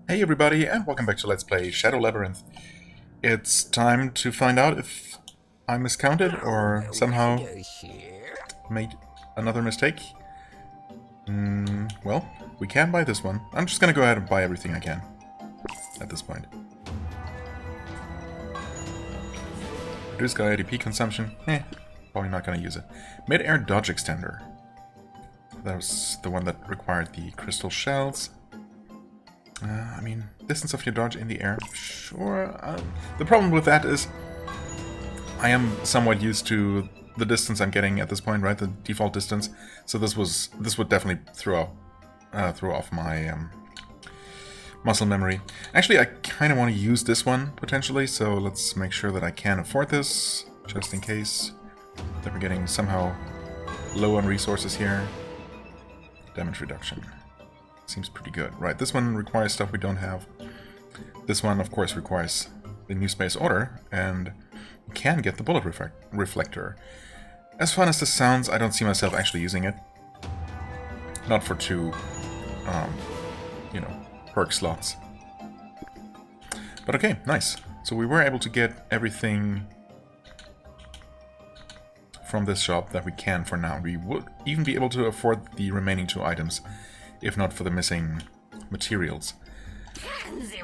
Hey everybody, and welcome back to Let's Play Shadow Labyrinth. It's time to find out if I miscounted or somehow made another mistake. Well, we can buy this one. I'm just gonna go ahead and buy everything I can at this point. Reduce guy ADP consumption. Probably not gonna use it. Mid-air dodge extender. That was the one that required the crystal shells. I mean, distance of your dodge in the air, sure. The problem with that is I am somewhat used to the distance I'm getting at this point, right? The default distance. So this would definitely throw off my muscle memory. Actually, I kind of want to use this one potentially, so let's make sure that I can afford this, just in case that we're getting somehow low on resources here. Damage reduction. Seems pretty good. Right, this one requires stuff we don't have. This one, of course, requires the new space order, and we can get the bullet reflector. As fun as this sounds, I don't see myself actually using it. Not for two, perk slots. But okay, nice. So we were able to get everything from this shop that we can for now. We would even be able to afford the remaining two items, if not for the missing materials.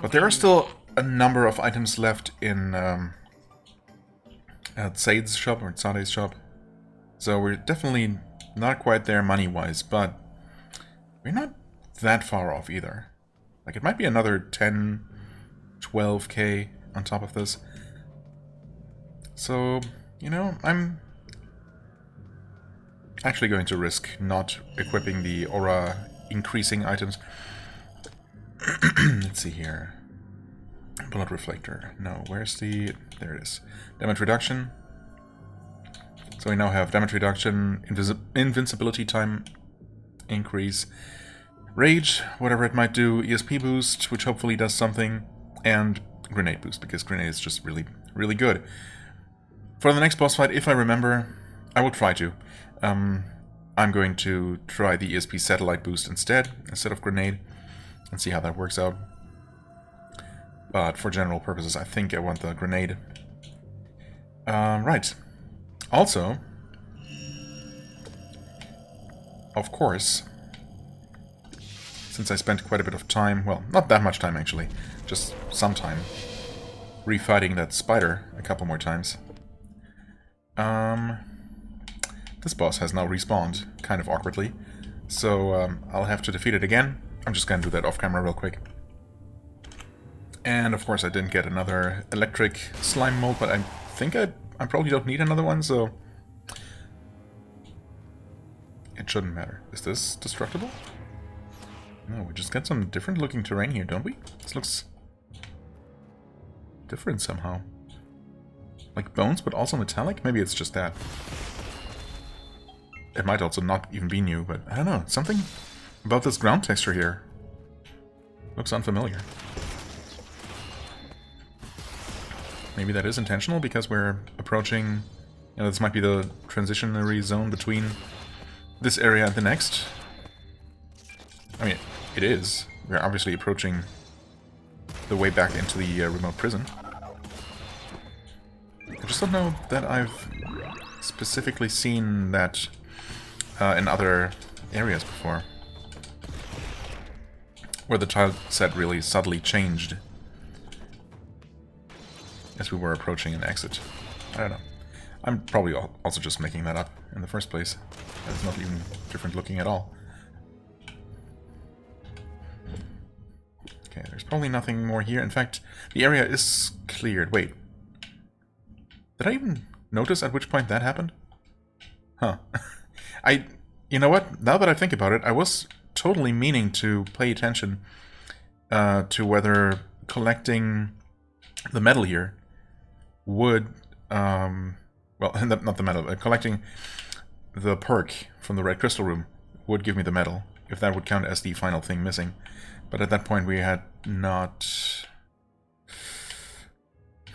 But there are still a number of items left in at Sade's shop, or Tsade's shop. So we're definitely not quite there money-wise, but we're not that far off either. Like, it might be another 10, 12k on top of this. So, you know, I'm actually going to risk not equipping the aura increasing items. Let's see here. Bullet reflector. No, where's the... There it is. Damage reduction. So we now have damage reduction, invincibility time increase, rage, whatever it might do, ESP boost, which hopefully does something, and grenade boost, because grenade is just really, really good. For the next boss fight, if I remember, I will try to. I'm going to try the ESP satellite boost instead of grenade, and see how that works out. But for general purposes, I think I want the grenade. Right. Also, of course, since I spent quite a bit of time, well, not that much time actually, just some time, refighting that spider a couple more times. This boss has now respawned, kind of awkwardly, so I'll have to defeat it again. I'm just gonna do that off camera real quick. And of course I didn't get another electric slime mold, but I think I probably don't need another one, so it shouldn't matter. Is this destructible? No, we just get some different looking terrain here, don't we? This looks different somehow. Like bones, but also metallic? Maybe it's just that. It might also not even be new, but I don't know. Something about this ground texture here looks unfamiliar. Maybe that is intentional because we're approaching... You know, this might be the transitionary zone between this area and the next. I mean, it is. We're obviously approaching the way back into the remote prison. I just don't know that I've specifically seen that in other areas before, where the tile set really subtly changed as we were approaching an exit. I don't know. I'm probably also just making that up in the first place. It's not even different looking at all. Okay, there's probably nothing more here. In fact, the area is cleared. Wait. Did I even notice at which point that happened? Huh. You know what? Now that I think about it, I was totally meaning to pay attention to whether collecting the metal here would, well, not the metal, collecting the perk from the red crystal room would give me the metal, if that would count as the final thing missing. But at that point we had not...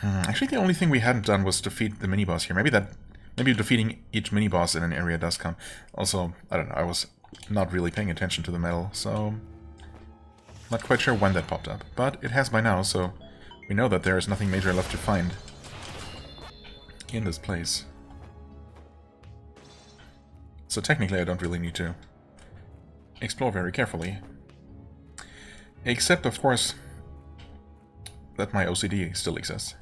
Actually, the only thing we hadn't done was defeat the mini-boss here. Maybe defeating each mini-boss in an area does count. Also, I don't know, I was not really paying attention to the metal, so... Not quite sure when that popped up, but it has by now, so we know that there is nothing major left to find in this place. So technically I don't really need to explore very carefully. Except, of course, that my OCD still exists.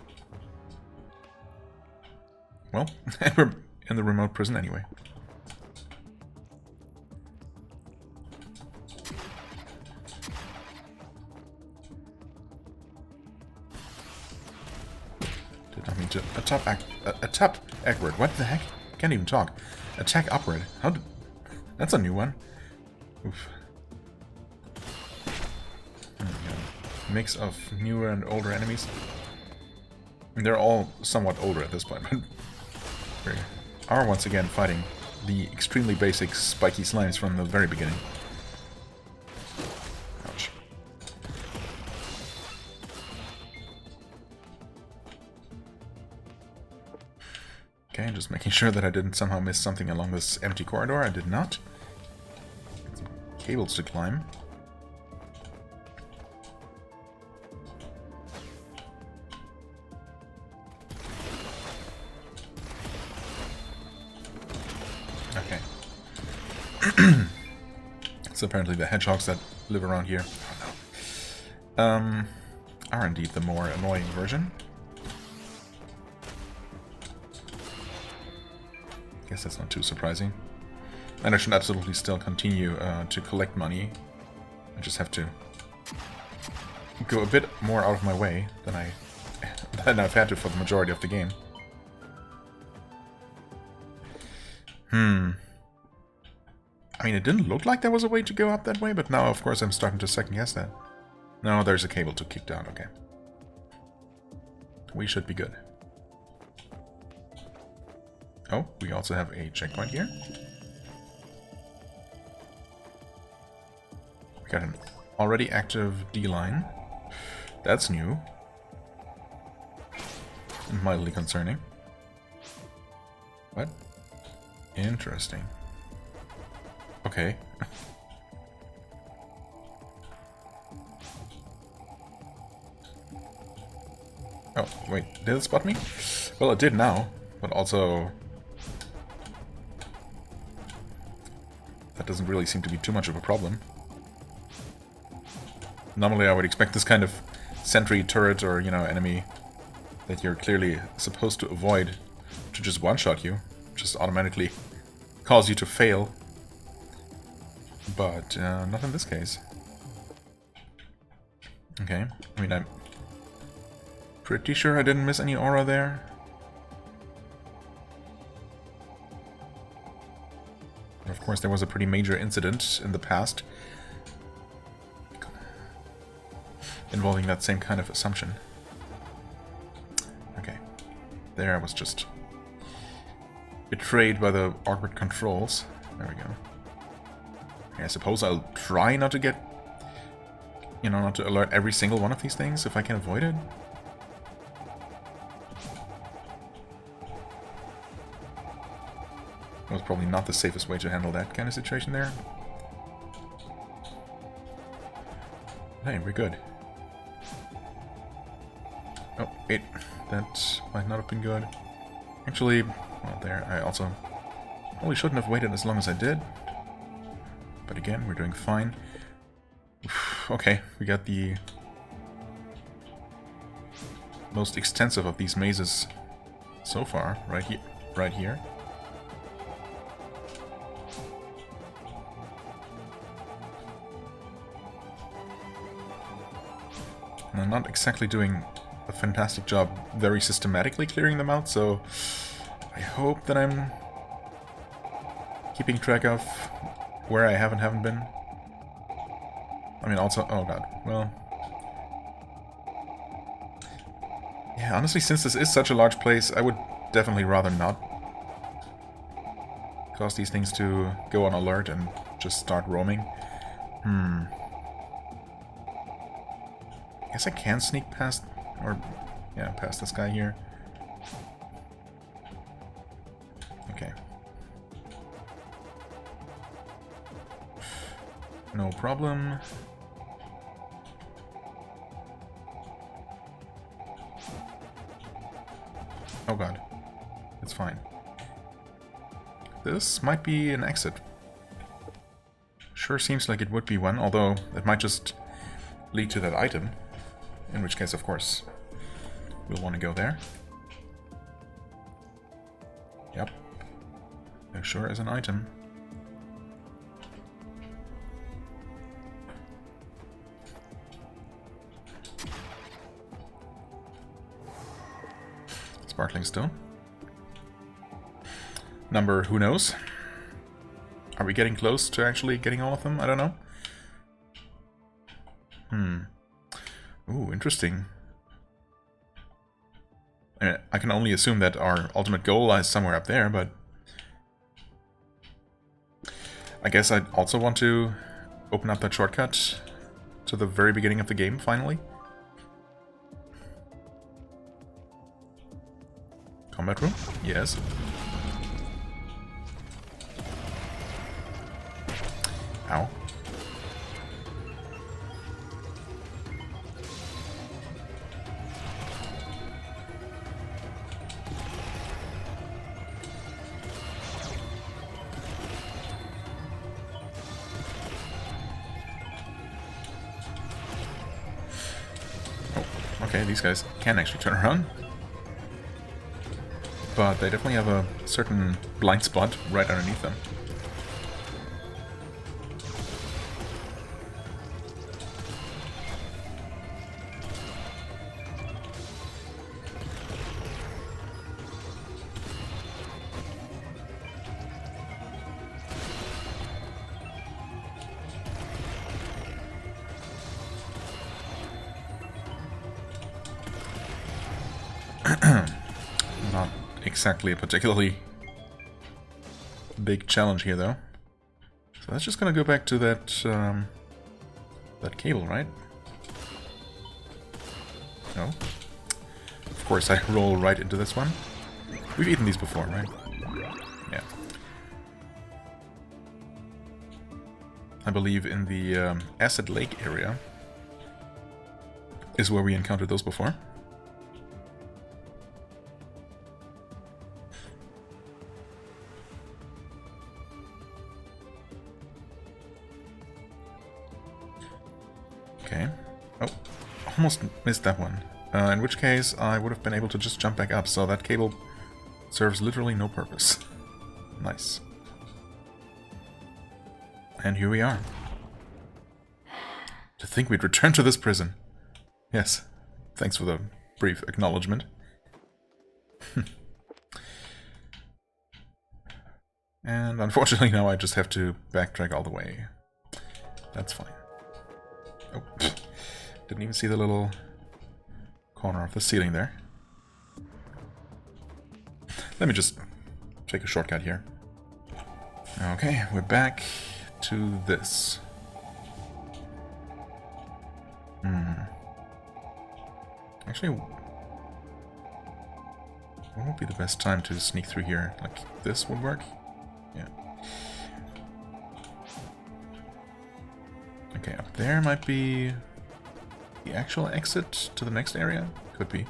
Well, we're in the remote prison anyway. Did not mean to attack upward. What the heck? Can't even talk. Attack upward. How did... That's a new one. Oof. Mix of newer and older enemies. And they're all somewhat older at this point, but we are once again fighting the extremely basic spiky slimes from the very beginning. Ouch. Okay, just making sure that I didn't somehow miss something along this empty corridor. I did not. Some cables to climb. So apparently the hedgehogs that live around here are indeed the more annoying version. Guess that's not too surprising. And I should absolutely still continue to collect money. I just have to go a bit more out of my way than I've had to for the majority of the game. I mean, it didn't look like there was a way to go up that way, but now, of course, I'm starting to second-guess that. No, there's a cable to kick down, okay. We should be good. Oh, we also have a checkpoint here. We got an already active D-line. That's new. And mildly concerning. What? Interesting. Okay. Oh, wait, did it spot me? Well, it did now, but also... that doesn't really seem to be too much of a problem. Normally I would expect this kind of sentry turret or, you know, enemy that you're clearly supposed to avoid to just one-shot you, just automatically cause you to fail. But not in this case. Okay, I mean, I'm pretty sure I didn't miss any aura there. But of course, there was a pretty major incident in the past involving that same kind of assumption. Okay, there I was just betrayed by the awkward controls. There we go. I suppose I'll try not to get, you know, not to alert every single one of these things if I can avoid it. That was probably not the safest way to handle that kind of situation there. Hey, we're good. Oh, wait. That might not have been good. Actually, well, there, I also probably shouldn't have waited as long as I did. But again, we're doing fine. Okay, we got the most extensive of these mazes so far, right here. And I'm not exactly doing a fantastic job very systematically clearing them out, so I hope that I'm keeping track of where I have and haven't been. I mean, also... oh god, well... yeah, honestly, since this is such a large place, I would definitely rather not cause these things to go on alert and just start roaming. I guess I can sneak past... or... yeah, past this guy here. Okay. No problem. Oh god. It's fine. This might be an exit. Sure seems like it would be one, although it might just lead to that item. In which case, of course, we'll want to go there. Yep. There sure is an item. Sparkling stone. Number, who knows? Are we getting close to actually getting all of them? I don't know. Ooh, interesting. I can only assume that our ultimate goal lies somewhere up there, but... I guess I'd also want to open up that shortcut to the very beginning of the game, finally. Combat room? Yes. Ow. Oh, okay, these guys can actually turn around. But they definitely have a certain blind spot right underneath them. Not exactly a particularly big challenge here, though. So that's just gonna go back to that that cable, right? No. Of course, I roll right into this one. We've eaten these before, right? Yeah. I believe in the Acid Lake area is where we encountered those before. Okay. Oh, almost missed that one. In which case, I would have been able to just jump back up, so that cable serves literally no purpose. Nice. And here we are. To think we'd return to this prison. Yes. Thanks for the brief acknowledgement. And unfortunately now I just have to backtrack all the way. That's fine. Oh, didn't even see the little corner of the ceiling there. Let me just take a shortcut here. Okay, we're back to this. Actually, what would be the best time to sneak through here? Like, this would work? Yeah. Okay, up there might be the actual exit to the next area? Could be.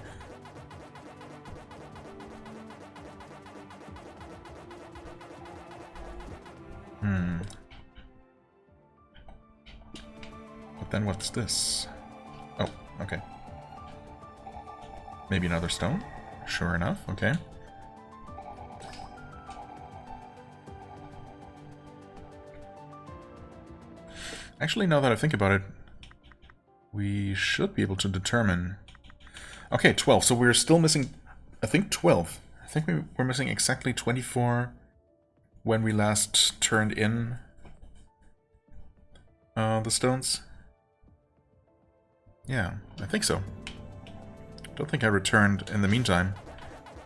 But then what's this? Oh, okay. Maybe another stone? Sure enough, okay. Actually, now that I think about it, we should be able to determine... Okay, 12, so we're still missing, I think 12. I think we're missing exactly 24 when we last turned in the stones. Yeah, I think so. Don't think I returned in the meantime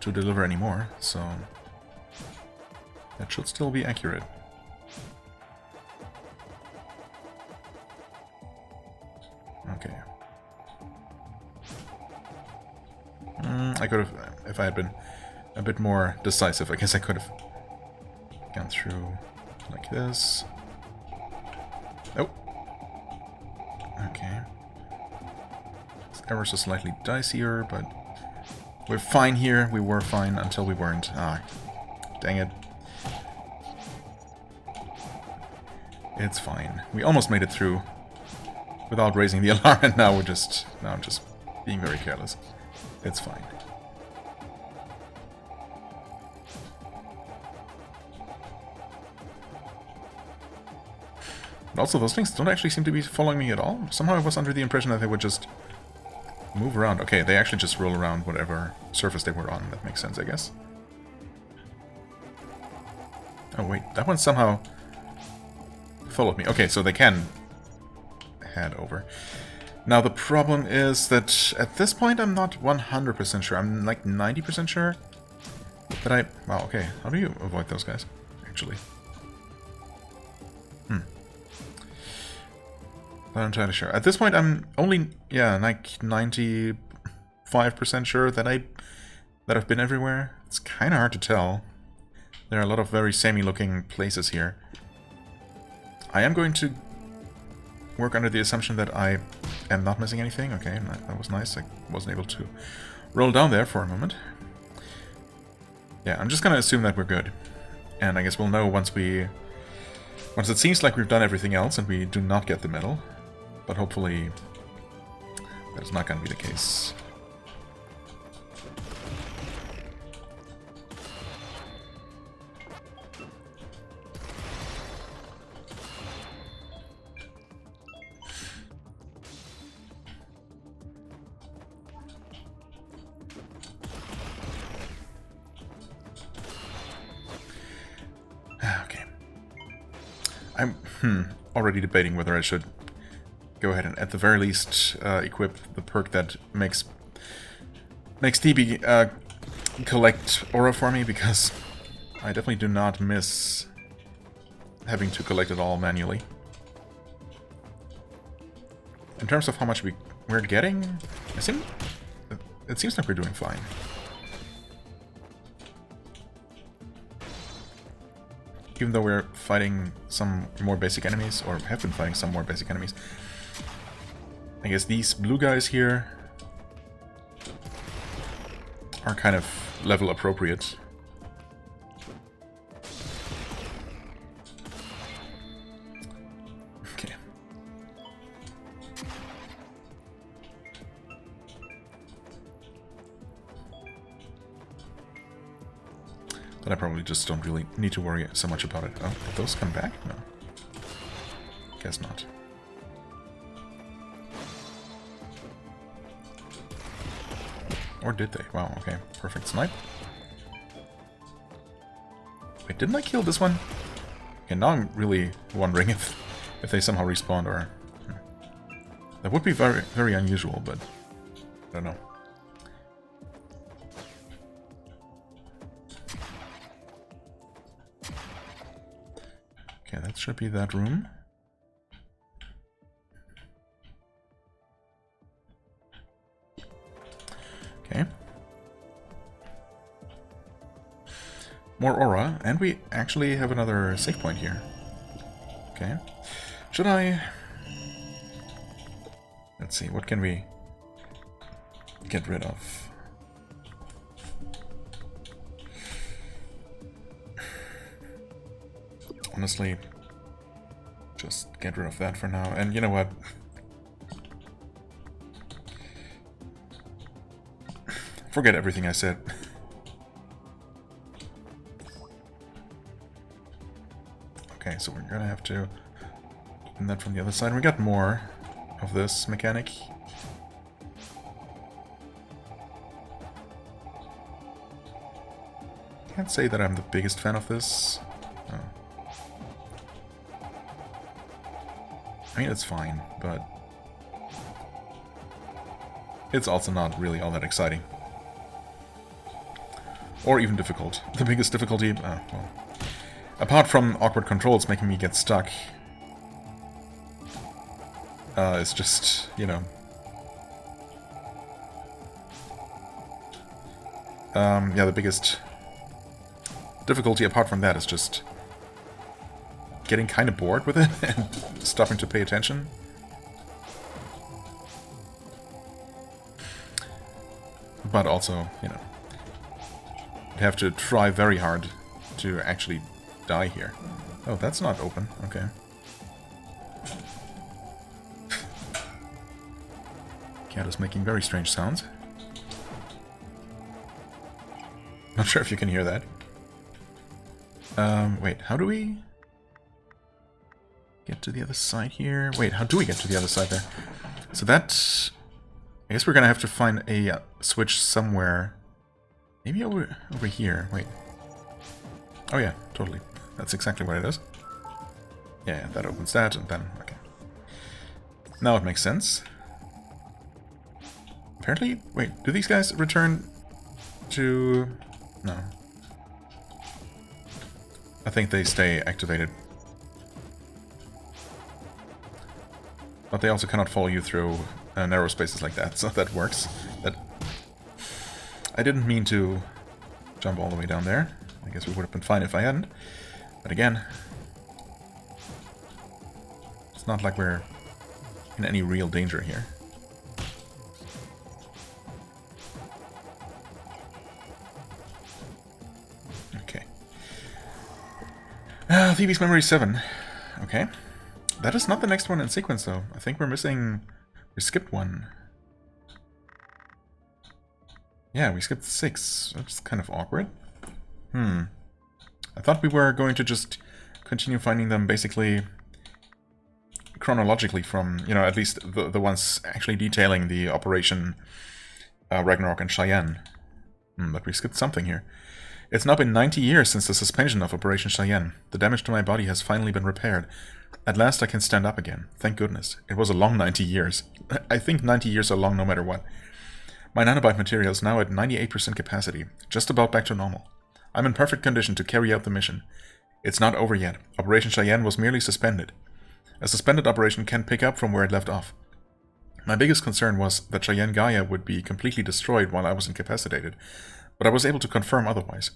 to deliver any more, so that should still be accurate. Okay. I could have, if I had been a bit more decisive, I guess I could have gone through like this. Oh. Okay. It's ever so slightly dicier, but We're fine here. We were fine until we weren't. Ah, dang it. It's fine. We almost made it through without raising the alarm, and now I'm just being very careless. It's fine. Also, those things don't actually seem to be following me at all. Somehow I was under the impression that they would just move around. Okay, they actually just roll around whatever surface they were on. That makes sense, I guess. Oh wait, that one somehow followed me. Okay, so they can head over. Now the problem is that at this point I'm not 100% sure. I'm like 90% sure that I... Wow, okay. How do you avoid those guys, actually? Not entirely sure. At this point I'm only, yeah, like 95% sure that I've been everywhere. It's kind of hard to tell. There are a lot of very samey looking places here. I am going to work under the assumption that I am not missing anything. Okay, that was nice. I wasn't able to roll down there for a moment. Yeah, I'm just gonna assume that we're good. And I guess we'll know once it seems like we've done everything else and we do not get the medal. But hopefully that is not gonna be the case. Okay. I'm already debating whether I should go ahead and at the very least equip the perk that makes Thebe collect aura for me, because I definitely do not miss having to collect it all manually. In terms of how much we're getting, it seems like we're doing fine. Even though we're fighting some more basic enemies, or have been fighting some more basic enemies. I guess these blue guys here are kind of level appropriate. Okay. But I probably just don't really need to worry so much about it. Oh, did those come back? No. Guess not. Or did they? Wow, okay. Perfect snipe. Wait, didn't I kill this one? Okay, now I'm really wondering if they somehow respawned or... That would be very, very unusual, but... I don't know. Okay, that should be that room. Okay. More aura, and we actually have another save point here. Okay. Should I... Let's see, what can we get rid of? Honestly, just get rid of that for now. And you know what? Forget everything I said. Okay, so we're gonna have to open that from the other side. We got more of this mechanic. Can't say that I'm the biggest fan of this. Oh. I mean, it's fine, but it's also not really all that exciting. Or even difficult. The biggest difficulty, well, apart from awkward controls making me get stuck, it's just, you know... yeah, the biggest difficulty apart from that is just getting kind of bored with it and stopping to pay attention. But also, you know, you'd have to try very hard to actually die here. Oh, that's not open. Okay. Cat is making very strange sounds. Not sure if you can hear that. Wait, how do we get to the other side here? Wait, how do we get to the other side there? So that... I guess we're gonna have to find a switch somewhere. Maybe over here. Wait. Oh yeah, totally. That's exactly what it is. Yeah, that opens that, and then... Okay. Now it makes sense. Apparently... Wait, do these guys return to... No. I think they stay activated. But they also cannot follow you through narrow spaces like that, so that works. That I didn't mean to jump all the way down there. I guess we would have been fine if I hadn't. But again, it's not like we're in any real danger here. Okay. Thebe's Memory 7. Okay. That is not the next one in sequence, though. I think we're missing... We skipped one. Yeah, we skipped 6. That's kind of awkward. I thought we were going to just continue finding them basically chronologically from, you know, at least the ones actually detailing the Operation Ragnarok and Cheyenne. But we skipped something here. It's now been 90 years since the suspension of Operation Cheyenne. The damage to my body has finally been repaired. At last I can stand up again. Thank goodness. It was a long 90 years. I think 90 years are long no matter what. My nanobite material is now at 98% capacity, just about back to normal. I'm in perfect condition to carry out the mission. It's not over yet. Operation Cheyenne was merely suspended. A suspended operation can pick up from where it left off. My biggest concern was that Cheyenne Gaia would be completely destroyed while I was incapacitated, but I was able to confirm otherwise.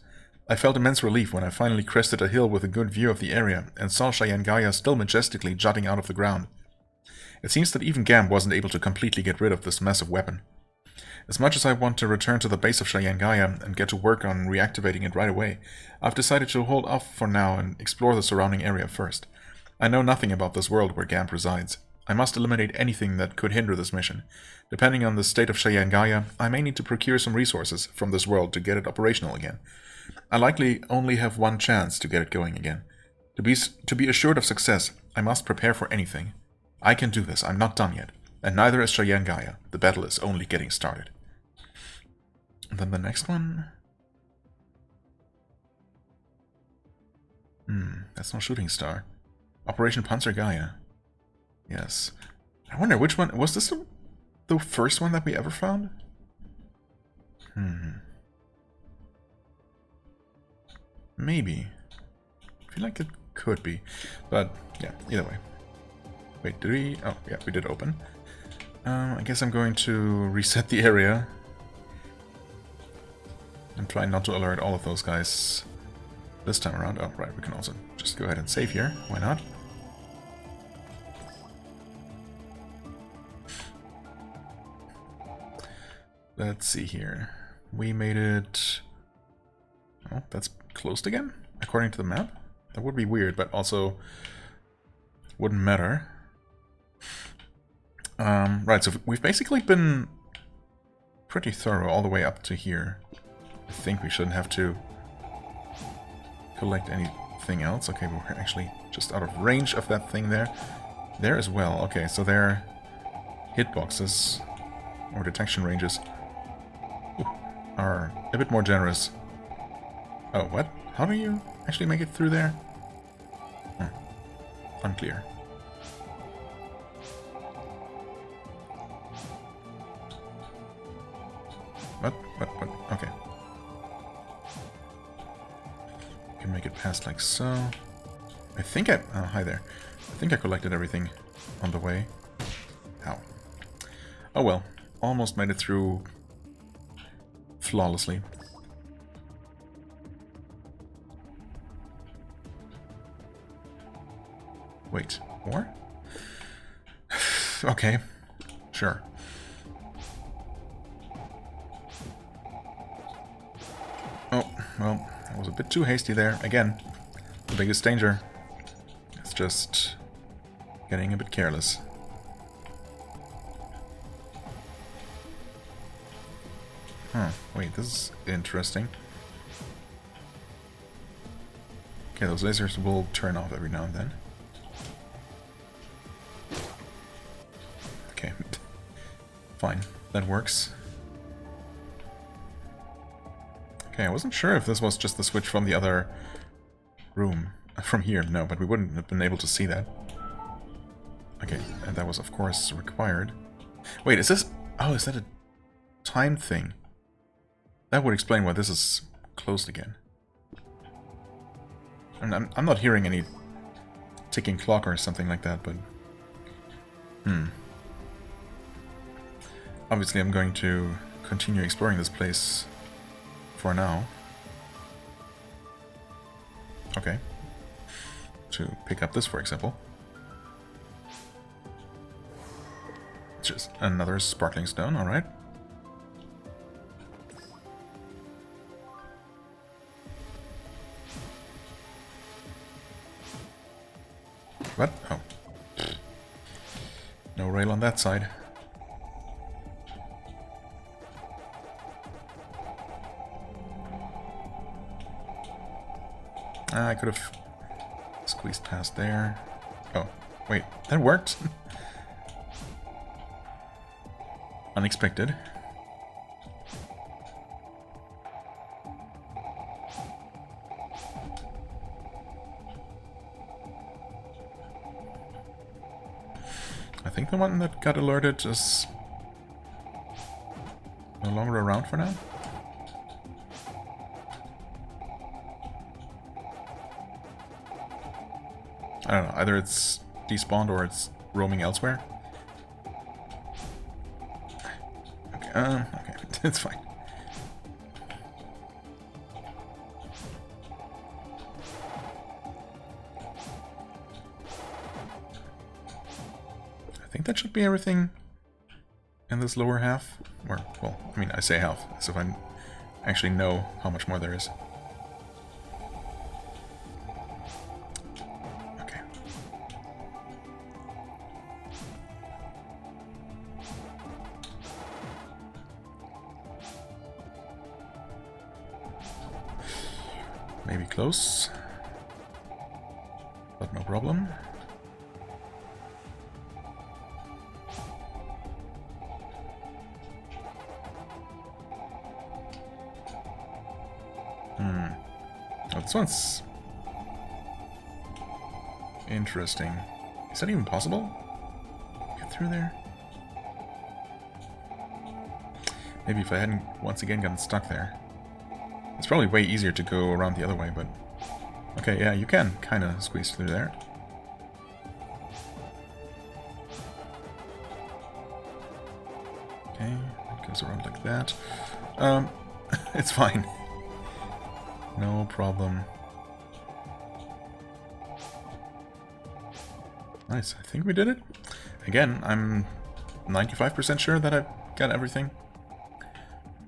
I felt immense relief when I finally crested a hill with a good view of the area and saw Cheyenne Gaia still majestically jutting out of the ground. It seems that even Gamb wasn't able to completely get rid of this massive weapon. As much as I want to return to the base of Cheyenne Gaia and get to work on reactivating it right away, I've decided to hold off for now and explore the surrounding area first. I know nothing about this world where Gamb resides. I must eliminate anything that could hinder this mission. Depending on the state of Cheyenne Gaia, I may need to procure some resources from this world to get it operational again. I likely only have one chance to get it going again. To be assured of success, I must prepare for anything. I can do this, I'm not done yet. And neither is Cheyenne Gaia. The battle is only getting started. And then the next one... that's not Shooting Star. Operation Panzer Gaia. Yes. I wonder which one... Was this the first one that we ever found? Maybe. I feel like it could be. But, yeah, either way. Wait, did we... Oh, yeah, we did open. I guess I'm going to reset the area. And try not to alert all of those guys this time around. Oh, right, we can also just go ahead and save here. Why not? Let's see here. We made it... Oh, that's closed again? According to the map? That would be weird, but also wouldn't matter. Right, so we've basically been pretty thorough all the way up to here. I think we shouldn't have to collect anything else. Okay, we're actually just out of range of that thing there. There as well. Okay, so their hitboxes or detection ranges are a bit more generous. Oh, what? How do you actually make it through there? Unclear. What? Okay. Can make it past like so. I think I... Oh, hi there. I think I collected everything on the way. Ow. Oh well. Almost made it through flawlessly. Wait, more? Okay, sure. well, I was a bit too hasty there. Again, the biggest danger is just getting a bit careless. Huh, wait, this is interesting. Okay, those lasers will turn off every now and then. Okay, fine, that works. Okay, I wasn't sure if this was just the switch from the other room. From here, no, but we wouldn't have been able to see that. Okay, and that was of course required. Wait, is this... Oh, is that a time thing? That would explain why this is closed again. And I'm not hearing any ticking clock or something like that, but... Obviously I'm going to continue exploring this place for now. Okay. To pick up this, for example. Just another sparkling stone, alright. What? Oh. No rail on that side. I could have squeezed past there. Oh, wait, that worked. Unexpected. I think the one that got alerted is no longer around for now. I don't know, either it's despawned or it's roaming elsewhere. Okay, okay, it's fine. I think that should be everything in this lower half. Or, well, I mean, I say half, as if I actually know how much more there is. Maybe close, but no problem. Oh, this one's interesting. Is that even possible? Get through there? Maybe if I hadn't once again gotten stuck there. It's probably way easier to go around the other way, but... Okay, yeah, you can kind of squeeze through there. Okay, it goes around like that. It's fine. No problem. Nice, I think we did it. Again, I'm 95% sure that I've got everything.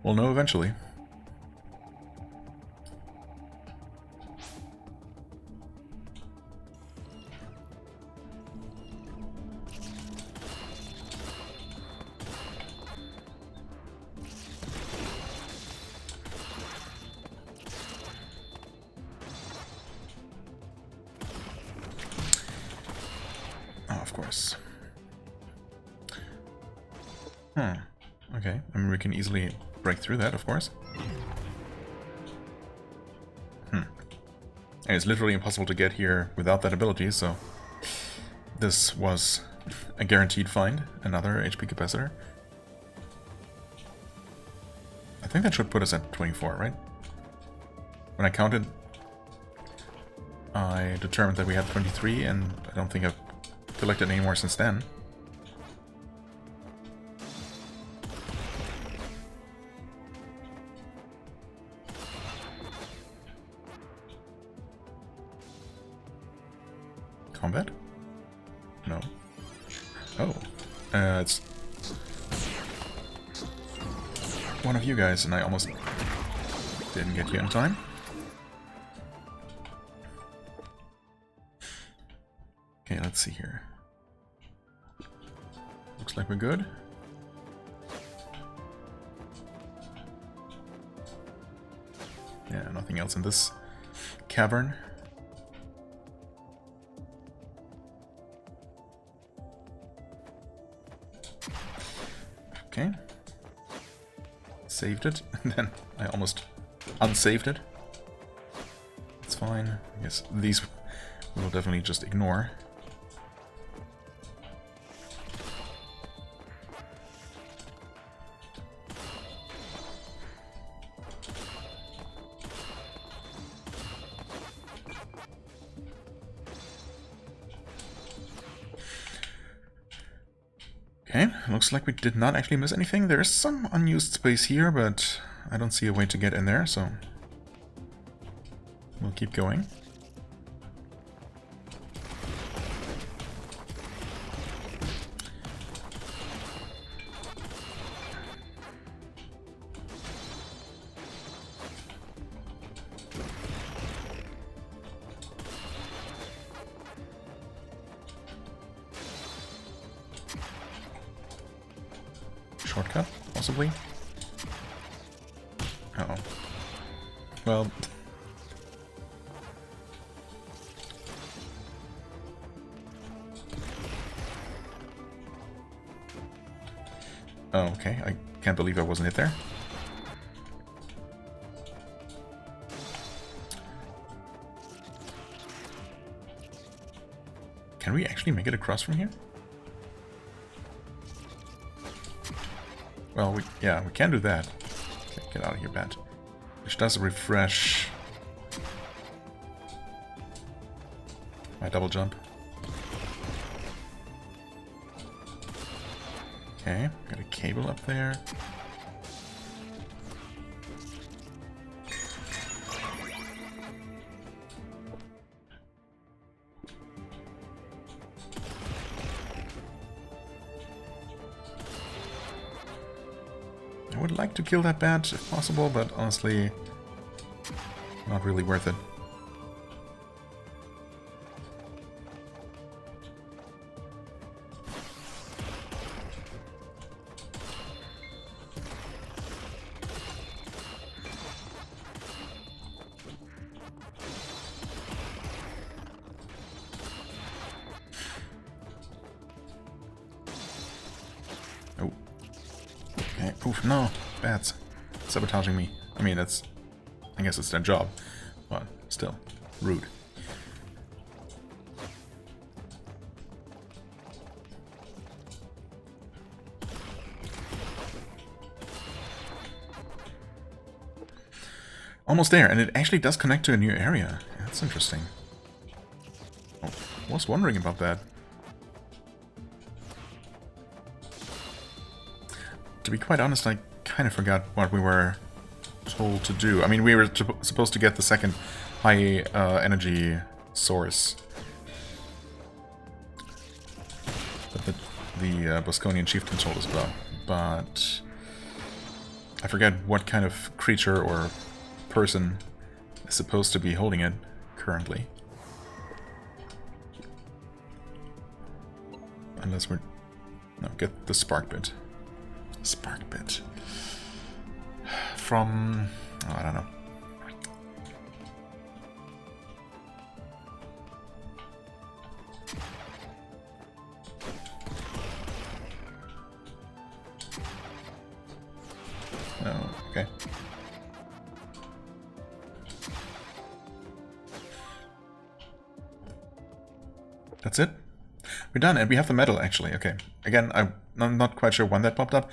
We'll know eventually. Okay, I mean we can easily break through that, of course. And it's literally impossible to get here without that ability, so this was a guaranteed find. Another HP capacitor. I think that should put us at 24, right? When I counted, I determined that we had 23, and I don't think I've collected any more since then. Combat? No. Oh. It's one of you guys, and I almost didn't get you in time. see here. Looks like we're good. Yeah, nothing else in this cavern. Okay. Saved it, and then I almost unsaved it. It's fine. I guess these we'll definitely just ignore. Okay, looks like we did not actually miss anything. There is some unused space here, but I don't see a way to get in there, so we'll keep going. Shortcut, possibly? Uh-oh. Well... Oh, okay. I can't believe I wasn't hit there. Can we actually make it across from here? Well, we can do that. Okay, get out of here, bat. Which does refresh my double jump. Okay, got a cable up there. I would like to kill that bat if possible, but honestly, not really worth it. Oh. Okay. Oof, no. Bats. Sabotaging me. I mean, I guess it's their job. But still. Rude. Almost there, and it actually does connect to a new area. That's interesting. Oh, was wondering about that. To be quite honest, I kind of forgot what we were told to do. I mean, we were supposed to get the second high energy source. That the Bosconian chieftain told us about. But I forget what kind of creature or person is supposed to be holding it currently. Unless we're... No, get the spark bit. Spark bit. From... Oh, I don't know. Oh, okay. That's it? We're done, and we have the medal, actually. Okay. Again, I'm not quite sure when that popped up.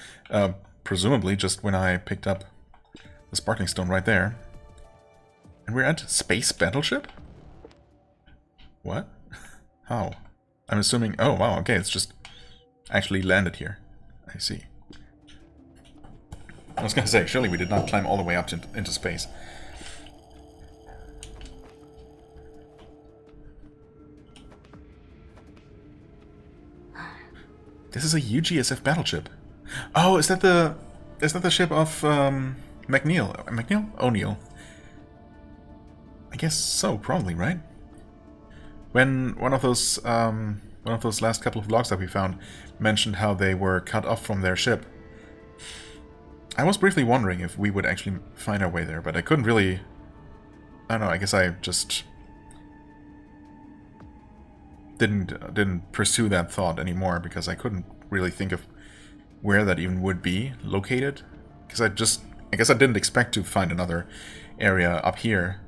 Presumably just when I picked up the sparkling stone right there. And we're at Space Battleship? What? How? I'm assuming... Oh, wow, okay, it's just actually landed here. I see. I was gonna say, surely we did not climb all the way up into space. This is a UGSF battleship. Oh, is that the ship of McNeil? McNeil? O'Neill. I guess so, probably, right? When one of those One of those last couple of logs that we found mentioned how they were cut off from their ship. I was briefly wondering if we would actually find our way there, but I couldn't really... I don't know, I guess I just... didn't pursue that thought anymore, because I couldn't really think of where that even would be located. Because I guess I didn't expect to find another area up here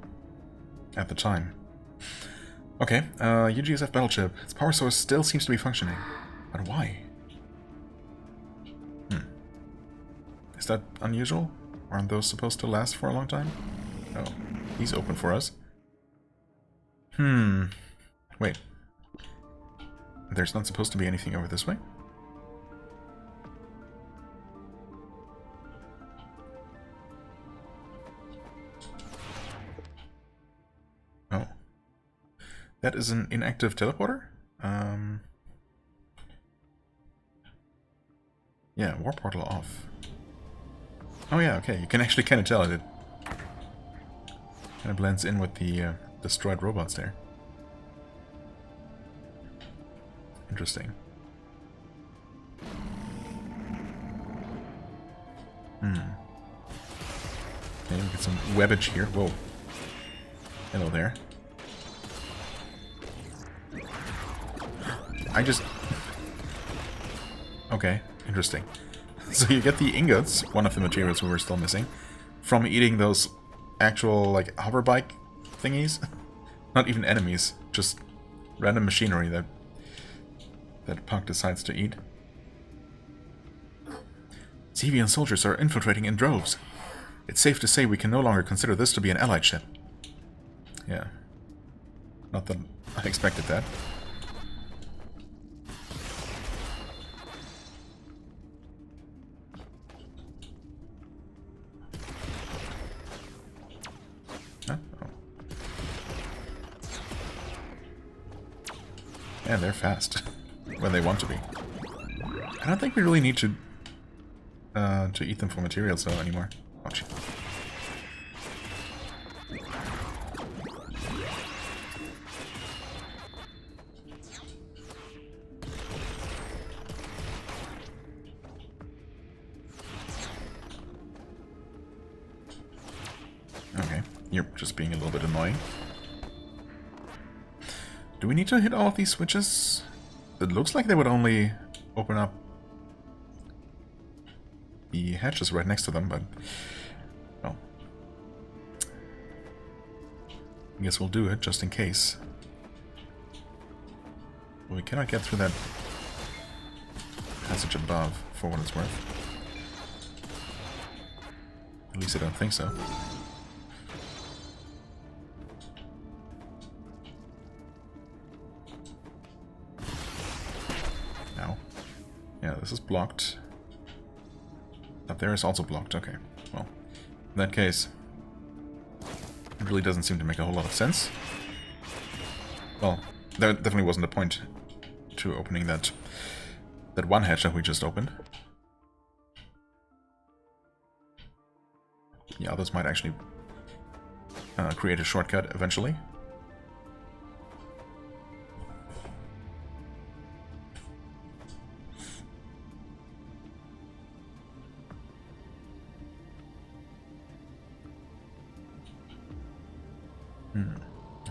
at the time. Okay, UGSF battleship. Its power source still seems to be functioning. But why? Is that unusual? Aren't those supposed to last for a long time? Oh, he's open for us. Wait. There's not supposed to be anything over this way? Oh. That is an inactive teleporter? Yeah, warp portal off. Oh yeah, okay, you can actually kind of tell it. It kind of blends in with the destroyed robots there. Interesting. Okay, we get some webbage here. Whoa. Hello there. Okay, interesting. So you get the ingots, one of the materials we were still missing, from eating those actual, like, hoverbike thingies. Not even enemies, just random machinery that PAC decides to eat. Zevian soldiers are infiltrating in droves. It's safe to say we can no longer consider this to be an allied ship. Yeah. Not that I expected that. Yeah, they're fast when they want to be. I don't think we really need to eat them for materials though anymore. Watch. Okay, you're just being a little bit annoying. Do we need to hit all of these switches? It looks like they would only open up the hatches right next to them, but... well... I guess we'll do it, just in case. Well, we cannot get through that passage above, for what it's worth. At least I don't think so. Yeah, this is blocked. Up there is also blocked, okay. Well, in that case, it really doesn't seem to make a whole lot of sense. Well, there definitely wasn't a point to opening that one hatch that we just opened. Yeah, others might actually create a shortcut eventually.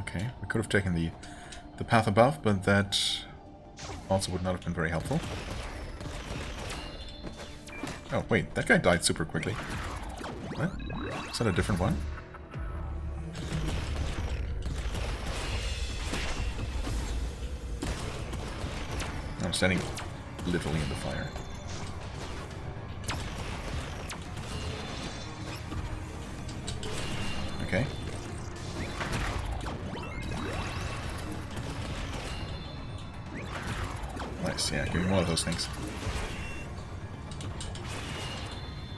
Okay, we could have taken the path above, but that also would not have been very helpful. Oh, wait, that guy died super quickly. What? Is that a different one? I'm standing literally in the fire. Okay. Nice, yeah, give me more of those things.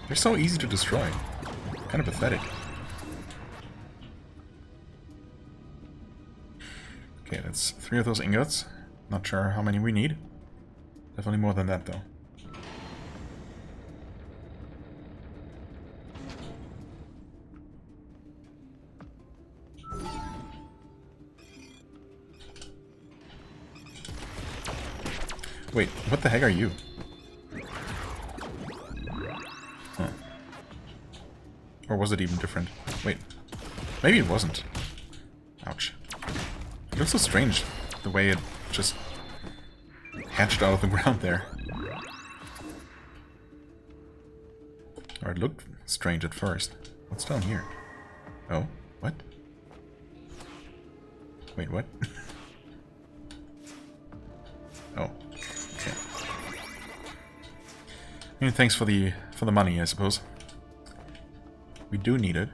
They're so easy to destroy. Kind of pathetic. Okay, that's 3 of those ingots. Not sure how many we need. Definitely more than that, though. Wait, what the heck are you? Huh. Or was it even different? Wait, maybe it wasn't. Ouch. It looks so strange, the way it just hatched out of the ground there. Or it looked strange at first. What's down here? Oh, what? Wait, what? Oh, okay. I mean, thanks for the money, I suppose. We do need it.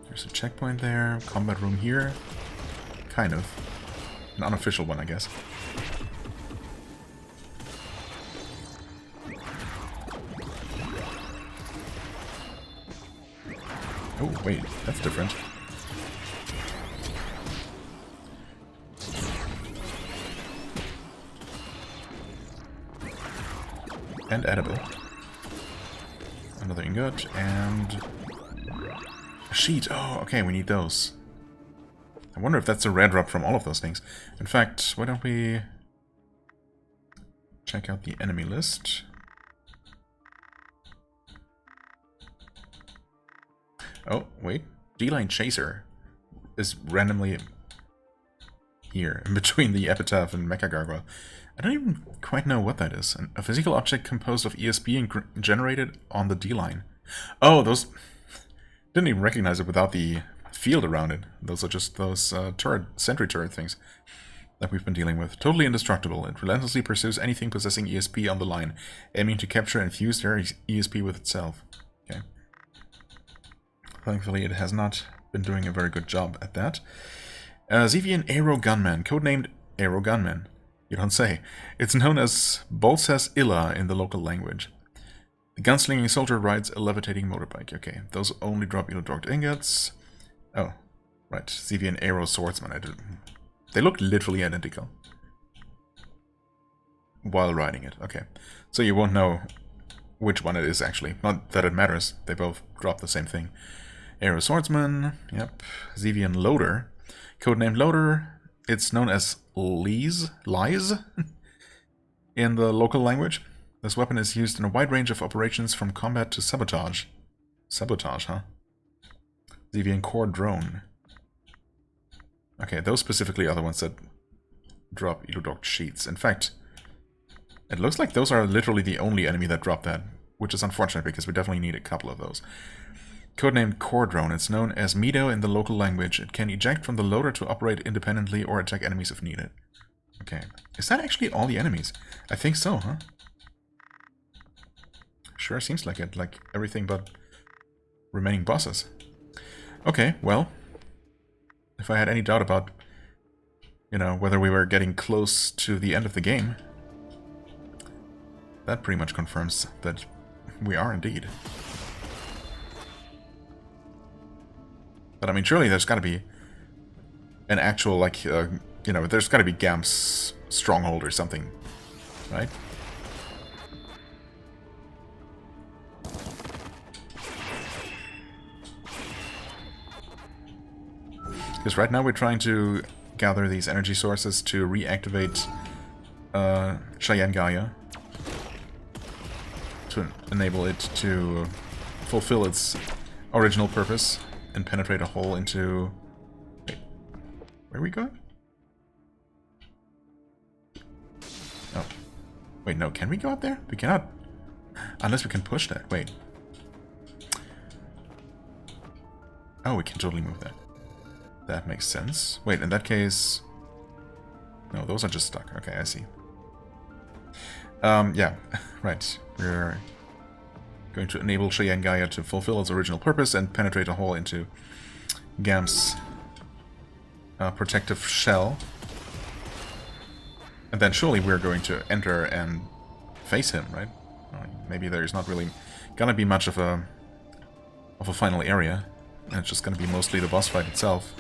There's a checkpoint there, combat room here. Kind of. An unofficial one, I guess. Oh, wait, that's different. And edible. Another ingot, and a sheet. Oh, okay, we need those. I wonder if that's a rare drop from all of those things. In fact, why don't we check out the enemy list? Oh, wait. D-Line Chaser is randomly here, in between the Epitaph and Mecha Gargoyle. I don't even quite know what that is. A physical object composed of ESP and generated on the D-Line. Oh, those... Didn't even recognize it without the field around it. Those are just those sentry turret things that we've been dealing with. Totally indestructible. It relentlessly pursues anything possessing ESP on the line, aiming to capture and fuse their ESP with itself. Okay. Thankfully, it has not been doing a very good job at that. Zevian Aero Gunman, codenamed Aero Gunman. You don't say. It's known as Bolsas Illa in the local language. The gunslinging soldier rides a levitating motorbike. Okay, those only drop Elodorked ingots. Oh, right. Zevian Aero Swordsman. They look literally identical while riding it. Okay, so you won't know which one it is actually. Not that it matters. They both drop the same thing. Aero Swordsman, yep. Zevian Loader, codenamed Loader. It's known as Lies in the local language. This weapon is used in a wide range of operations from combat to sabotage. Sabotage, huh? Zevian Core Drone. Okay, those specifically are the ones that drop Elodorked sheets. In fact, it looks like those are literally the only enemy that drop that, which is unfortunate because we definitely need a couple of those. Codenamed Core Drone, it's known as Mido in the local language. It can eject from the loader to operate independently or attack enemies if needed. Okay, is that actually all the enemies? I think so, huh? Sure seems like it, like everything but remaining bosses. Okay, well, if I had any doubt about, you know, whether we were getting close to the end of the game, that pretty much confirms that we are indeed. But I mean, surely there's got to be an actual, like, you know, there's got to be Gamp's stronghold or something, right? Because right now we're trying to gather these energy sources to reactivate Cheyenne Gaia, to enable it to fulfill its original purpose and penetrate a hole into... Wait, where are we going? Oh. Wait, no, can we go up there? We cannot. Unless we can push that. Wait. Oh, we can totally move that. That makes sense. Wait, in that case... No, those are just stuck. Okay, I see. Yeah, right. We're going to enable Cheyenne Gaia to fulfill its original purpose and penetrate a hole into Gamp's protective shell. And then surely we're going to enter and face him, right? Maybe there's not really gonna be much of a final area, and it's just gonna be mostly the boss fight itself.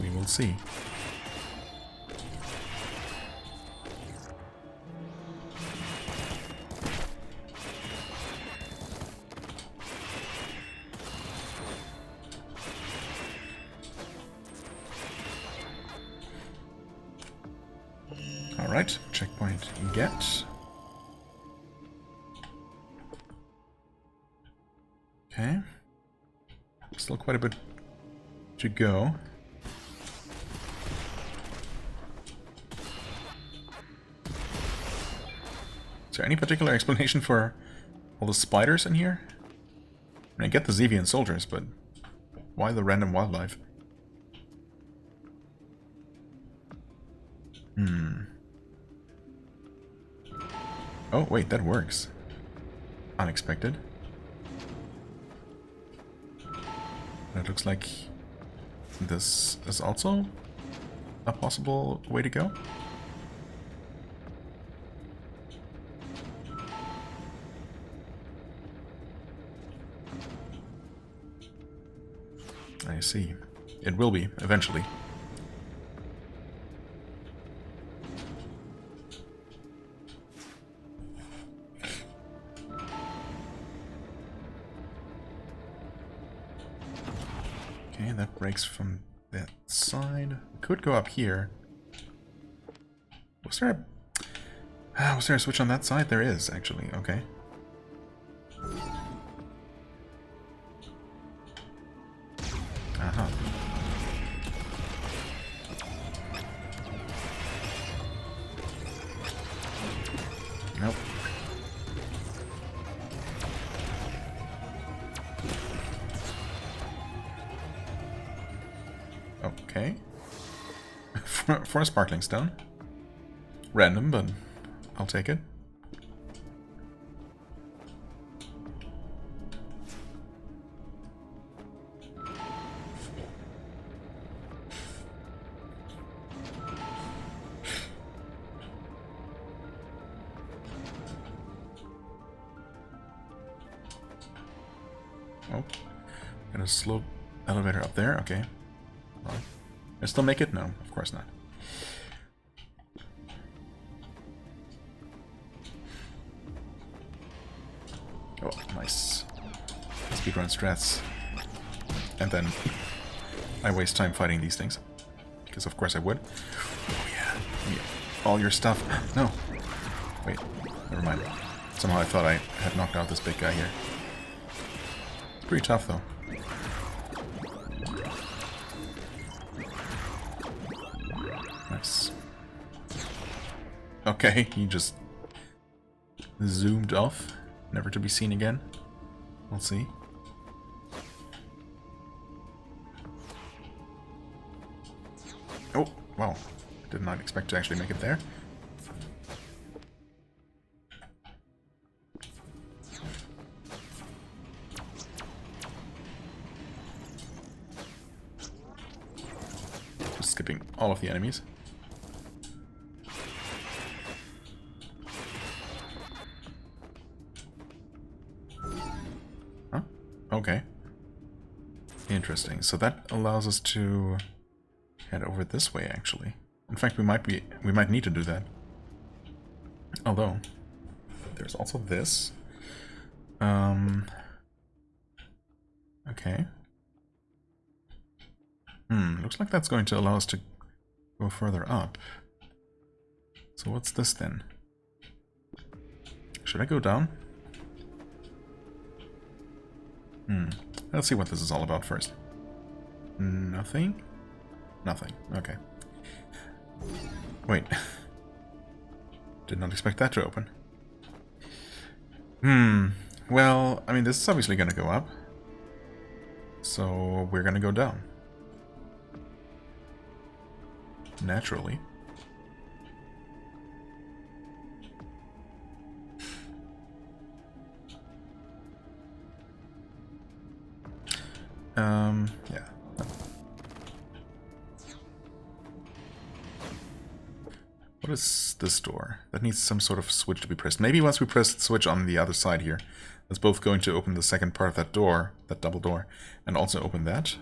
We will see. Alright, checkpoint get. Okay. Still quite a bit to go. Is there any particular explanation for all the spiders in here? I mean, I get the Zevian soldiers, but why the random wildlife? Oh, wait, that works. Unexpected. It looks like this is also a possible way to go. I see. It will be, eventually. Okay, that breaks from that side. Could go up here. Was there a switch on that side? There is, actually. Okay. Uh-huh. Nope. Okay. for a sparkling stone. Random, but I'll take it. Oh, got a slow elevator up there. Okay. Well, I still make it? No, of course not. Oh, nice. Speedrun strats. And then I waste time fighting these things. Because of course I would. Oh yeah. Yeah. All your stuff. No. Wait. Never mind. Somehow I thought I had knocked out this big guy here. It's pretty tough though. Nice. Okay, he just zoomed off. Never to be seen again. We'll see. Oh, wow. Did not expect to actually make it there. Just skipping all of the enemies. Okay. Interesting. So that allows us to head over this way, actually. In fact, we might need to do that. Although there's also this. Okay. Looks like that's going to allow us to go further up. So what's this then? Should I go down? Let's see what this is all about first. Nothing? Nothing. Okay. Wait. Did not expect that to open. Well, I mean, this is obviously going to go up. So we're going to go down. Naturally. Yeah. What is this door? That needs some sort of switch to be pressed. Maybe once we press the switch on the other side here, that's both going to open the second part of that door, that double door, and also open that.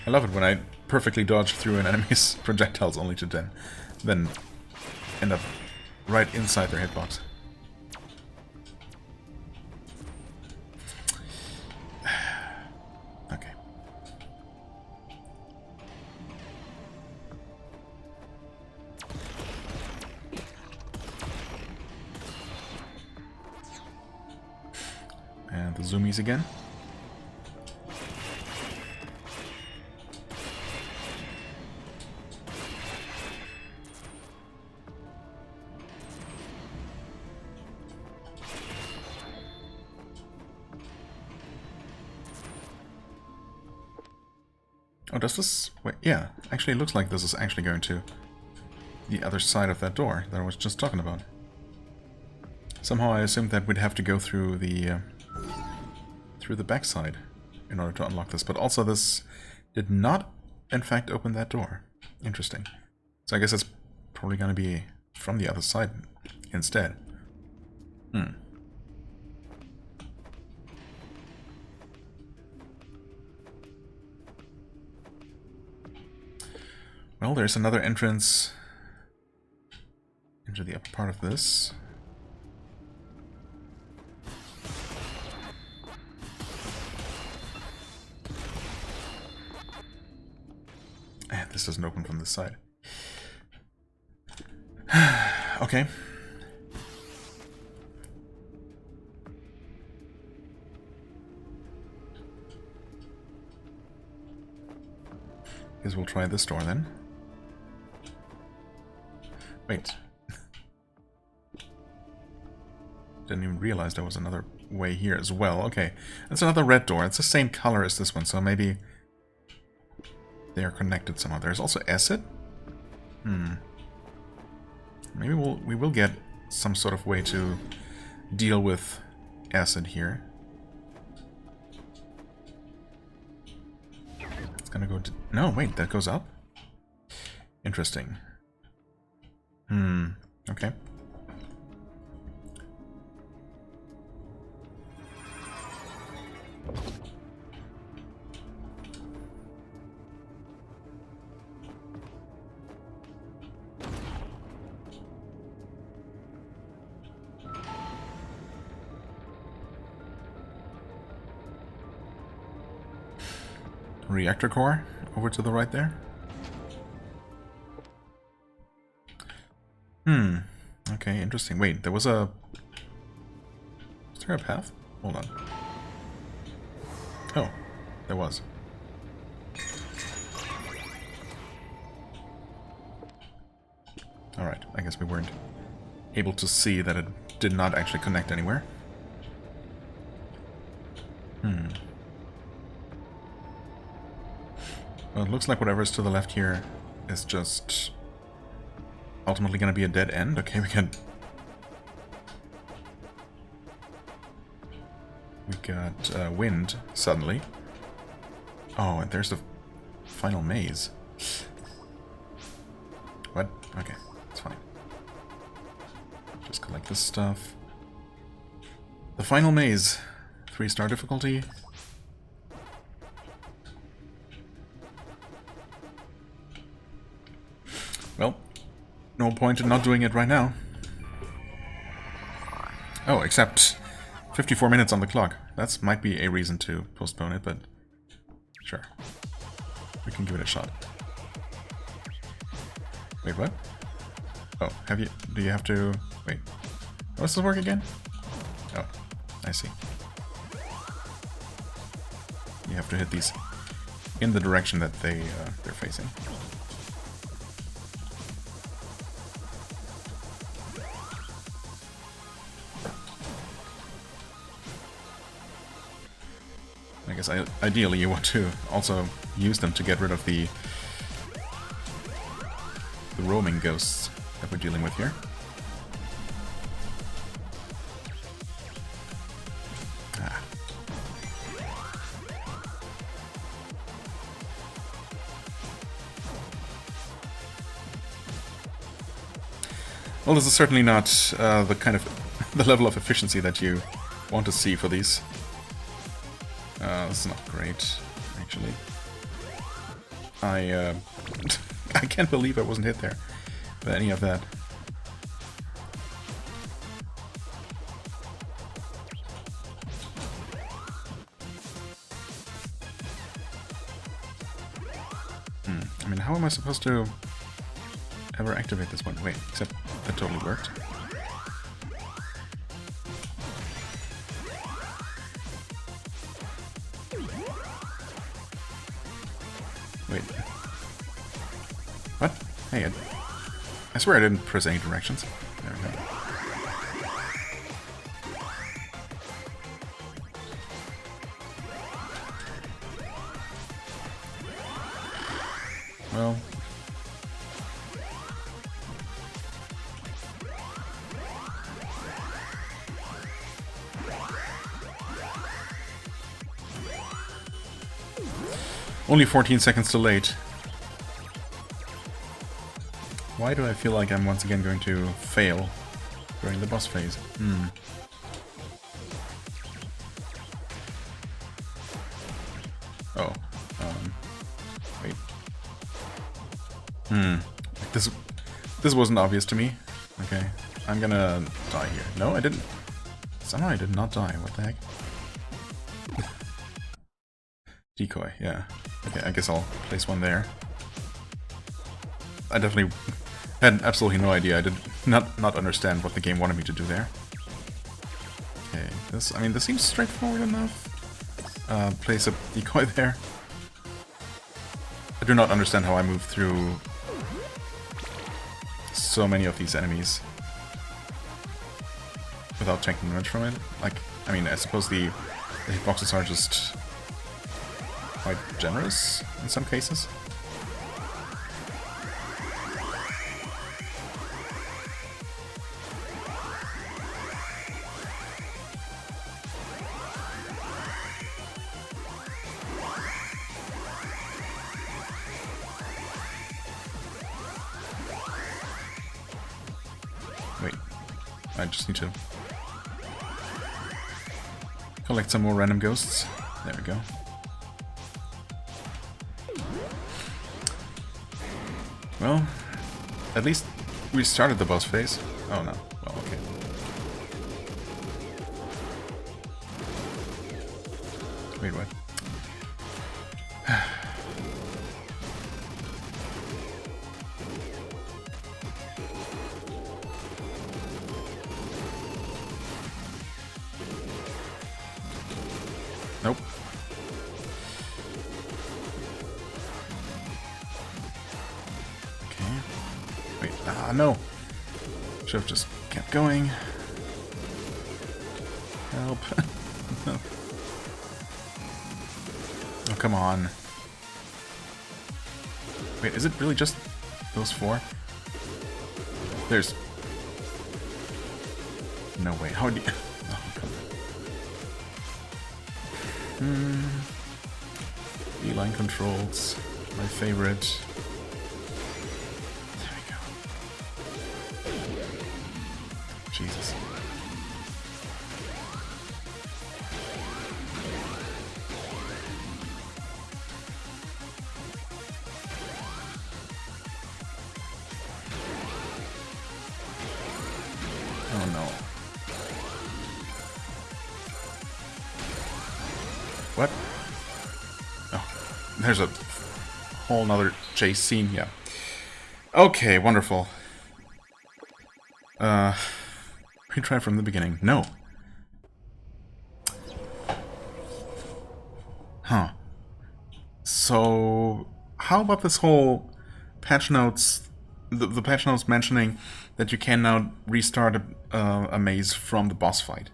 I love it when I perfectly dodge through an enemy's projectiles only to then end up right inside their hitbox. Okay. And the zoomies again. Oh, does this... Wait, yeah. Actually, it looks like this is actually going to the other side of that door that I was just talking about. Somehow I assumed that we'd have to go through the backside in order to unlock this, but also this did not, in fact, open that door. Interesting. So I guess it's probably going to be from the other side instead. Well, there's another entrance into the upper part of this. And this doesn't open from this side. Okay. Guess we'll try this door then. Wait. Didn't even realize there was another way here as well. Okay, that's another red door. It's the same color as this one, so maybe they are connected somehow. There's also acid. Maybe we will get some sort of way to deal with acid here. It's gonna go to... No, wait, that goes up? Interesting. Okay. Reactor core over to the right there. Okay, interesting. Wait, there was a... Is there a path? Hold on. Oh, there was. Alright, I guess we weren't able to see that it did not actually connect anywhere. Well, it looks like whatever is to the left here is just ultimately going to be a dead end. Okay, we got wind suddenly. Oh, and there's the final maze. What? Okay, it's fine. Just collect this stuff. The final maze. 3-star difficulty. Well, no point in not doing it right now. Oh, except 54 minutes on the clock. That might be a reason to postpone it, but sure. We can give it a shot. Wait, what? Oh, do you have to... Wait. How does this work again? Oh, I see. You have to hit these in the direction that they're facing. I guess ideally you want to also use them to get rid of the roaming ghosts that we're dealing with here. Well, this is certainly not the kind of the level of efficiency that you want to see for these. This is not great, actually. I I can't believe I wasn't hit there with any of that. I mean, how am I supposed to ever activate this one? Wait, except that totally worked. Wait. What? Hey, I swear I didn't press any directions. There we go. Well... Only 14 seconds too late. Why do I feel like I'm once again going to fail during the boss phase? Oh. Wait. This wasn't obvious to me. Okay. I'm gonna die here. No, I didn't. Somehow I did not die. What the heck? Decoy, yeah. Okay, I guess I'll place one there. I definitely had absolutely no idea. I did not understand what the game wanted me to do there. Okay, this seems straightforward enough. Place a decoy there. I do not understand how I move through so many of these enemies without taking damage from it. Like, I mean, I suppose the hitboxes are just quite generous in some cases. Wait, I just need to collect some more random ghosts. There we go. Well, at least we started the boss phase. Oh no. Well, okay. Wait, what? Nope. Ah, no. Should have just kept going. Help. No. Oh, come on. Wait, is it really just those four? There's... no way. How do you... oh, come on. Beeline controls. My favorite. Jesus. Oh no. What? Oh, there's a whole nother chase scene, yeah. Okay, wonderful. Retry from the beginning. No. Huh. So, how about this whole patch notes, the patch notes mentioning that you can now restart a maze from the boss fight?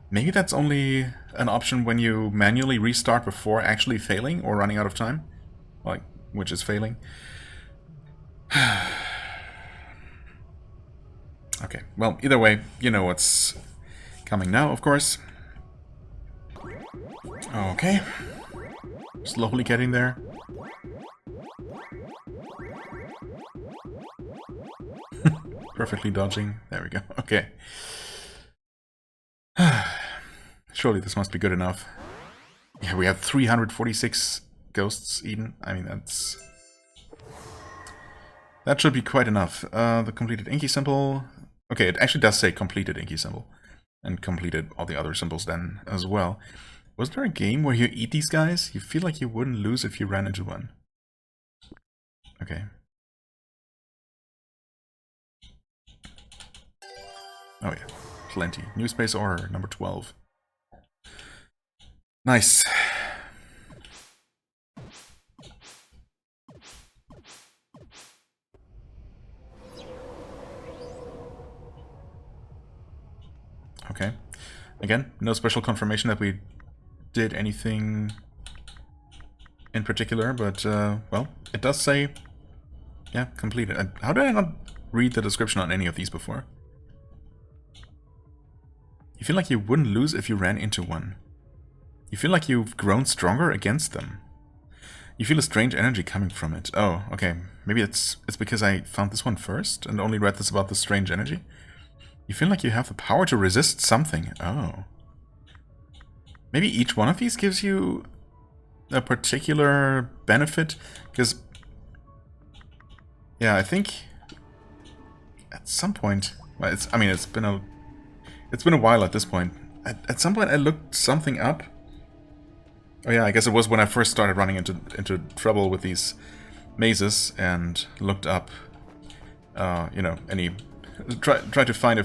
Maybe that's only an option when you manually restart before actually failing or running out of time? Like, which is failing. Okay, well, either way, you know what's coming now, of course. Okay. Slowly getting there. Perfectly dodging. There we go. Okay. Surely this must be good enough. Yeah, we have 346 ghosts eaten. I mean, that should be quite enough. The completed Inky symbol. Okay, it actually does say completed Inky symbol. And completed all the other symbols then as well. Was there a game where you eat these guys? You feel like you wouldn't lose if you ran into one. Okay. Oh yeah, plenty. New space order, number 12. Nice. Okay. Again, no special confirmation that we did anything in particular, but, well, it does say, yeah, completed. How did I not read the description on any of these before? You feel like you wouldn't lose if you ran into one. You feel like you've grown stronger against them. You feel a strange energy coming from it. Oh, okay. Maybe it's because I found this one first and only read this about the strange energy. You feel like you have the power to resist something. Oh. Maybe each one of these gives you a particular benefit, because yeah, I think at some point, well, it's been a while at this point. At some point I looked something up. Oh yeah, I guess it was when I first started running into trouble with these mazes and looked up you know, try to find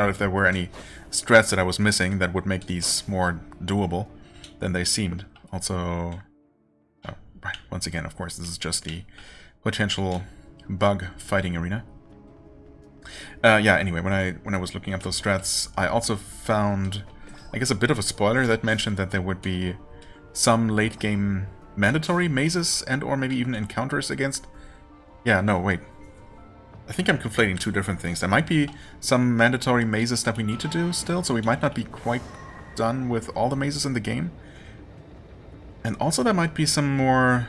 out if there were any strats that I was missing that would make these more doable than they seemed. Also, oh, right, once again, of course, this is just the potential bug fighting arena. Yeah, anyway, when I was looking up those strats, I also found, I guess, a bit of a spoiler that mentioned that there would be some late game mandatory mazes and or maybe even encounters against... Yeah, no, wait. I think I'm conflating two different things. There might be some mandatory mazes that we need to do still, so we might not be quite done with all the mazes in the game. And also there might be some more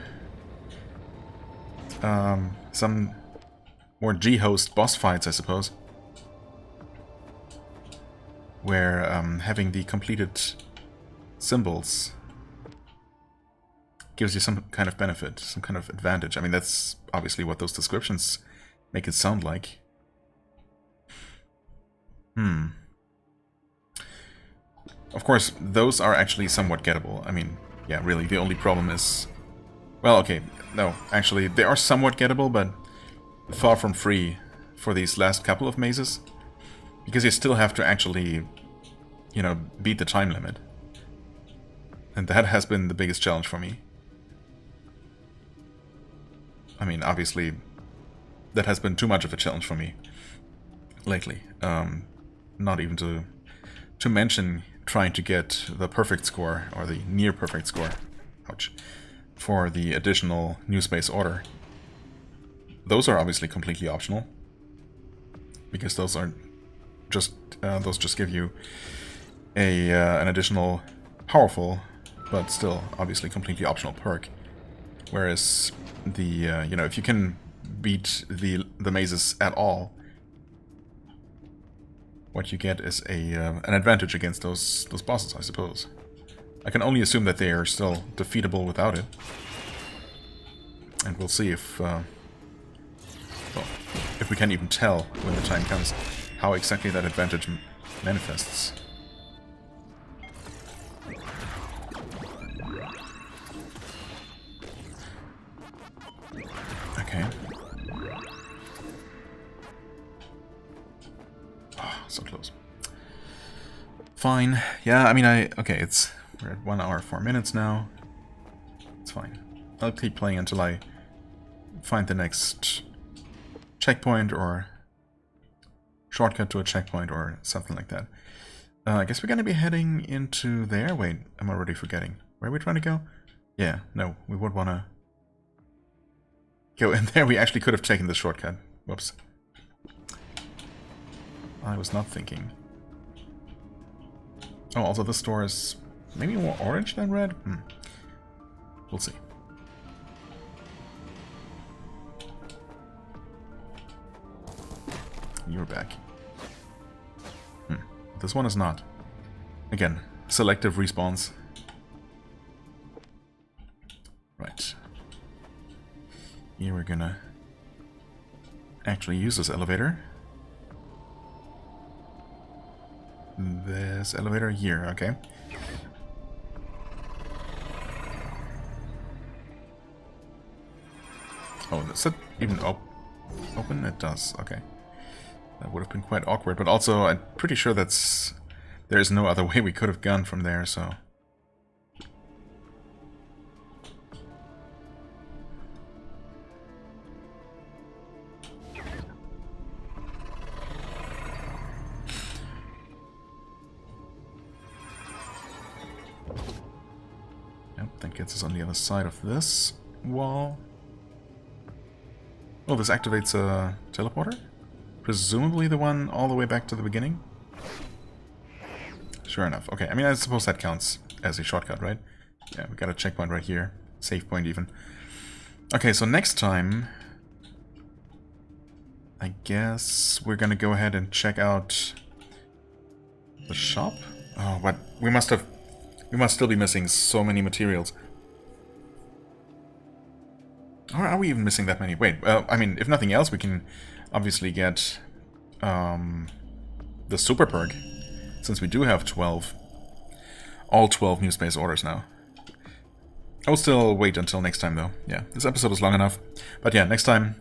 G-host boss fights, I suppose. Where having the completed symbols gives you some kind of benefit, some kind of advantage. I mean, that's obviously what those descriptions make it sound like. Of course, those are actually somewhat gettable. I mean, yeah, really, the only problem is... Well, okay, no, actually, they are somewhat gettable, but far from free for these last couple of mazes. Because you still have to actually, you know, beat the time limit. And that has been the biggest challenge for me. I mean, obviously, that has been too much of a challenge for me lately. Not even to mention trying to get the perfect score, or the near perfect score, ouch, for the additional new space order. Those are obviously completely optional, because those are just those just give you an additional powerful, but still obviously completely optional perk. Whereas the you know, if you can beat the mazes at all, what you get is an advantage against those bosses, I suppose. I can only assume that they are still defeatable without it, and we'll see if well, if we can even tell when the time comes how exactly that advantage manifests. Okay. Oh, so close. Fine. Yeah, I mean, okay, we're at 1 hour 4 minutes now. It's fine. I'll keep playing until I find the next checkpoint or shortcut to a checkpoint or something like that. I guess we're gonna be heading into there. Wait, I'm already forgetting. Where are we trying to go? Yeah, no, we would wanna go in there. We actually could have taken the shortcut. Whoops. I was not thinking. Oh, also this door is maybe more orange than red? We'll see. You're back. This one is not. Again, selective respawns. Right. Here we're gonna actually use this elevator. This elevator here, okay. Oh, does it even open? It does, okay. That would have been quite awkward, but also I'm pretty sure there's no other way we could have gone from there, so... Yep, that gets us on the other side of this wall. Oh, this activates a teleporter? Presumably the one all the way back to the beginning? Sure enough. Okay, I mean, I suppose that counts as a shortcut, right? Yeah, we got a checkpoint right here. Save point even. Okay, so next time... I guess we're gonna go ahead and check out the shop? Oh, but we must still be missing so many materials. Or are we even missing that many? Wait, I mean, if nothing else, we can obviously get the super perk, since we do have all 12 new space orders now. I will still wait until next time, though. Yeah, this episode is long enough. But yeah, next time,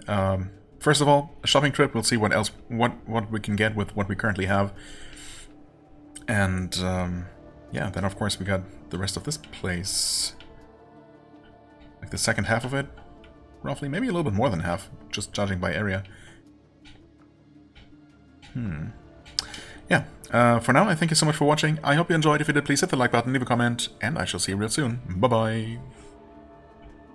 first of all, a shopping trip. We'll see what else, what we can get with what we currently have. And, yeah, then of course we got the rest of this place. Like the second half of it. Roughly, maybe a little bit more than half, just judging by area. Yeah, for now, I thank you so much for watching. I hope you enjoyed. If you did, please hit the like button, leave a comment, and I shall see you real soon. Bye-bye.